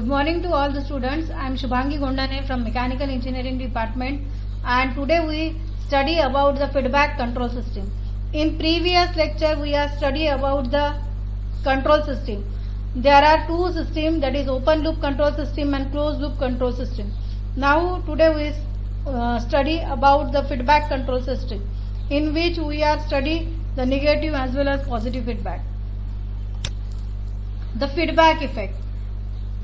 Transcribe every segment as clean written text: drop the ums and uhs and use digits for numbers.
Good morning to all the students. I am Shubhangi Gondane from Mechanical Engineering Department, and today we study about the feedback control system. In previous lecture we have studied about the control system. There are two systems, that is open loop control system and closed loop control system. Now today we study about the feedback control system, in which we are study the negative as well as positive feedback. The feedback effect.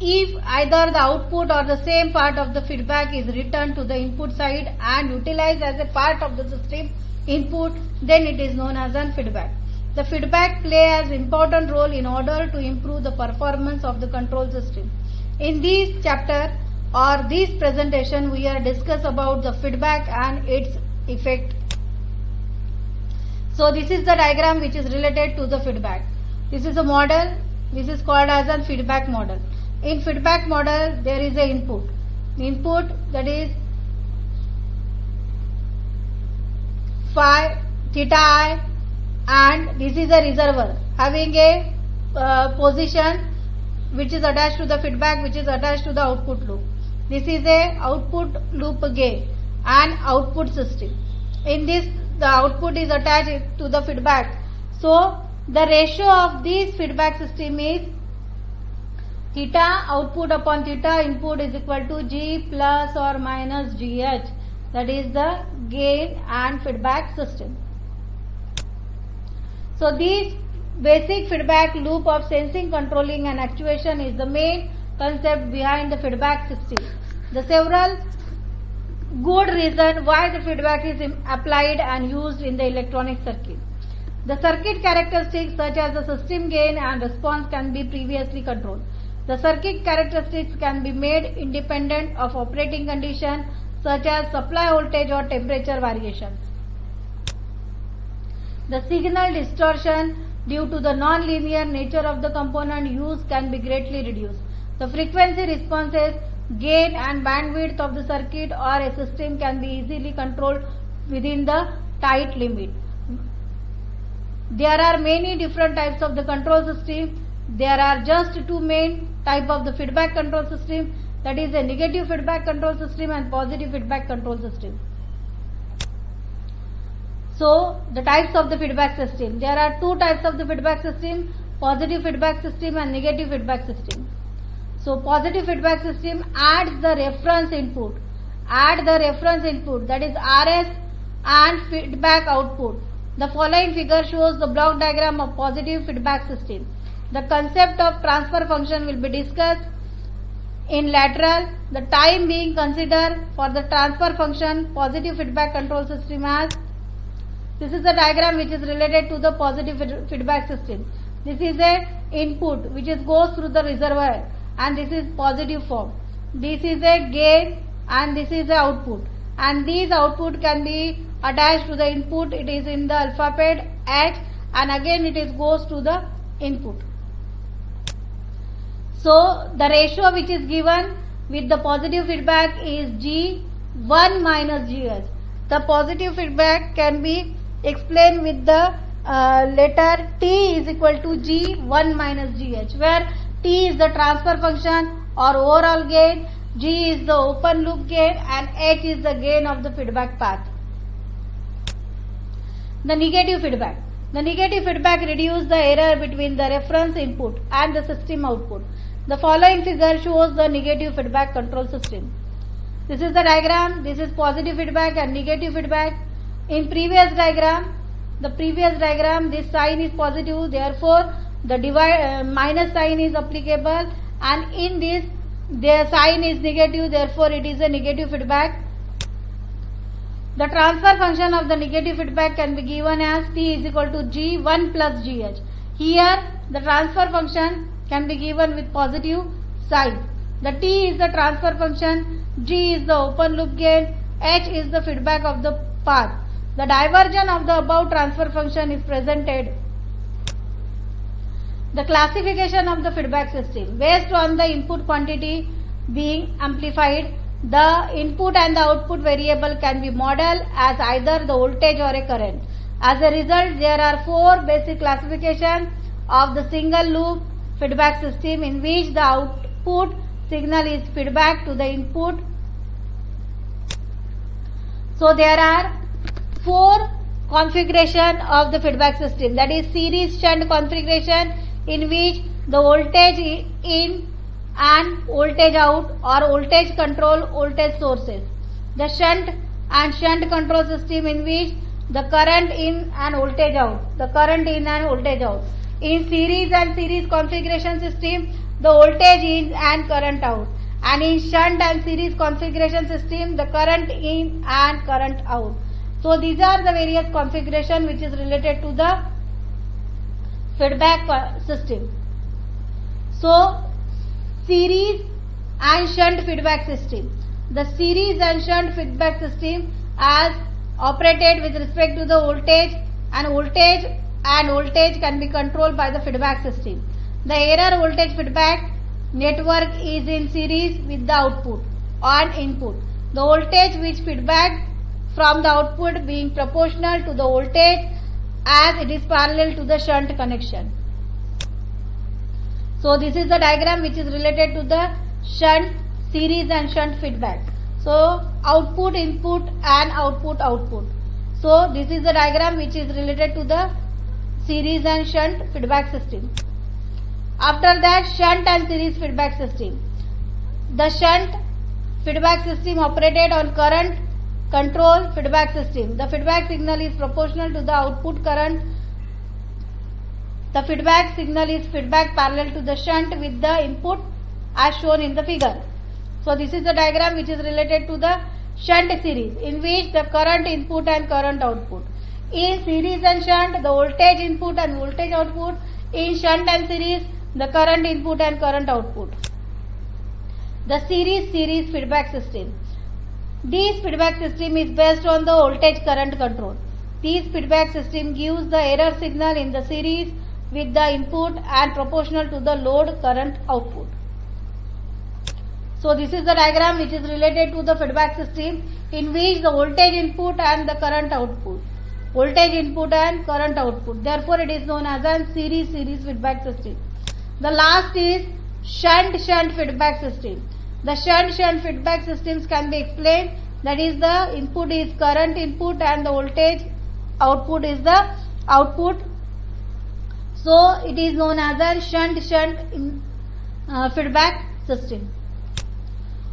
If either the output or the same part of the feedback is returned to the input side and utilized as a part of the system input, then it is known as an feedback. The feedback plays an important role in order to improve the performance of the control system. In this chapter or this presentation, we are discuss about the feedback and its effect. So this is the diagram which is related to the feedback. This is a model. This is called as a feedback model. In feedback model, there is a input. Input, that is phi, theta I, and this is a reservoir having a position which is attached to the feedback, which is attached to the output loop. This is a output loop gain and output system. In this, the output is attached to the feedback. So the ratio of this feedback system is theta output upon theta input is equal to G plus or minus GH. That is the gain and feedback system. So this basic feedback loop of sensing, controlling and actuation is the main concept behind the feedback system. The several good reasons why the feedback is applied and used in the electronic circuit. The circuit characteristics such as the system gain and response can be previously controlled. The circuit characteristics can be made independent of operating condition such as supply voltage or temperature variations. The signal distortion due to the non-linear nature of the component used can be greatly reduced. The frequency responses, gain and bandwidth of the circuit or a system can be easily controlled within the tight limit. There are many different types of the control system. There are just two main type of the feedback control system, that is a negative feedback control system and positive feedback control system. So the types of the feedback system. There are two types of the feedback system, positive feedback system and negative feedback system. So positive feedback system adds the reference input. Add the reference input, that is RS and feedback output. The following figure shows the block diagram of positive feedback system. The concept of transfer function will be discussed in lateral. The time being considered for the transfer function positive feedback control system as. This is the diagram which is related to the positive feedback system. This is a input which goes through the reservoir and this is positive form. This is a gain and this is the output, and these output can be attached to the input. It is in the alphabet H and again it goes to the input. So the ratio which is given with the positive feedback is G1 minus GH. The positive feedback can be explained with the letter T is equal to G1 minus GH, where T is the transfer function or overall gain, G is the open loop gain and H is the gain of the feedback path. The negative feedback. The negative feedback reduces the error between the reference input and the system output. The following figure shows the negative feedback control system. This is the diagram. This is positive feedback and negative feedback. In previous diagram, this sign is positive, therefore the minus sign is applicable, and in this their sign is negative, therefore it is a negative feedback. The transfer function of the negative feedback can be given as T is equal to G1 plus GH. Here the transfer function can be given with positive sign. The T is the transfer function, G is the open loop gain, H is the feedback of the path. The diversion of the above transfer function is presented. The classification of the feedback system. Based on the input quantity being amplified, the input and the output variable can be modeled as either the voltage or a current. As a result, there are four basic classifications of the single loop feedback system, in which the output signal is feedback to the input. So there are 4 configuration of the feedback system, that is series shunt configuration, in which the voltage in and voltage out or voltage control voltage sources. The shunt and shunt control system, in which the current in and voltage out, the current in and voltage out. In series and series configuration system, the voltage in and current out. And in shunt and series configuration system, the current in and current out. So these are the various configuration which is related to the feedback system. So series and shunt feedback system. The series and shunt feedback system as operated with respect to the voltage and voltage can be controlled by the feedback system. The error voltage feedback network is in series with the output on input. The voltage which feedback from the output being proportional to the voltage as it is parallel to the shunt connection. So this is the diagram which is related to the shunt, series and shunt feedback. So output input and output output. So this is the diagram which is related to the series and shunt feedback system. After that, shunt and series feedback system. The shunt feedback system operated on current control feedback system. The feedback signal is proportional to the output current. The feedback signal is feedback parallel to the shunt with the input as shown in the figure. So this is the diagram which is related to the shunt series, in which the current input and current output. In series and shunt, the voltage input and voltage output. In shunt and series, the current input and current output. The series feedback system. This feedback system is based on the voltage current control. This feedback system gives the error signal in the series with the input and proportional to the load current output. So this is the diagram which is related to the feedback system, in which the voltage input and the current output. Voltage input and current output. Therefore it is known as a series feedback system. The last is shunt feedback system. The shunt feedback systems can be explained, that is the input is current input and the voltage output is the output. So it is known as a shunt feedback system.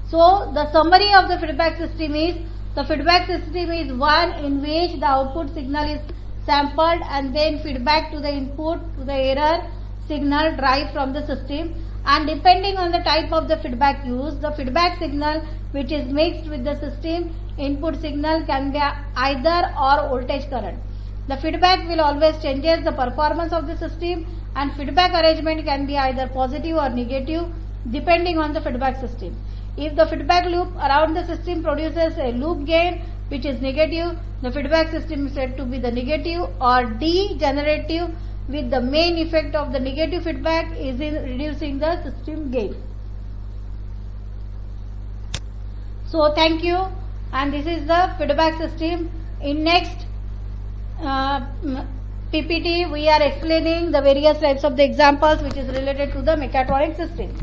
So the summary of the feedback system is, the feedback system is one in which the output signal is sampled and then feedback to the input to the error signal derived from the system, and depending on the type of the feedback used, the feedback signal which is mixed with the system input signal can be either or voltage current. The feedback will always changes the performance of the system, and feedback arrangement can be either positive or negative depending on the feedback system. If the feedback loop around the system produces a loop gain which is negative, the feedback system is said to be the negative or degenerative, with the main effect of the negative feedback is in reducing the system gain. So thank you, and this is the feedback system. In next PPT we are explaining the various types of the examples which is related to the mechatronic system.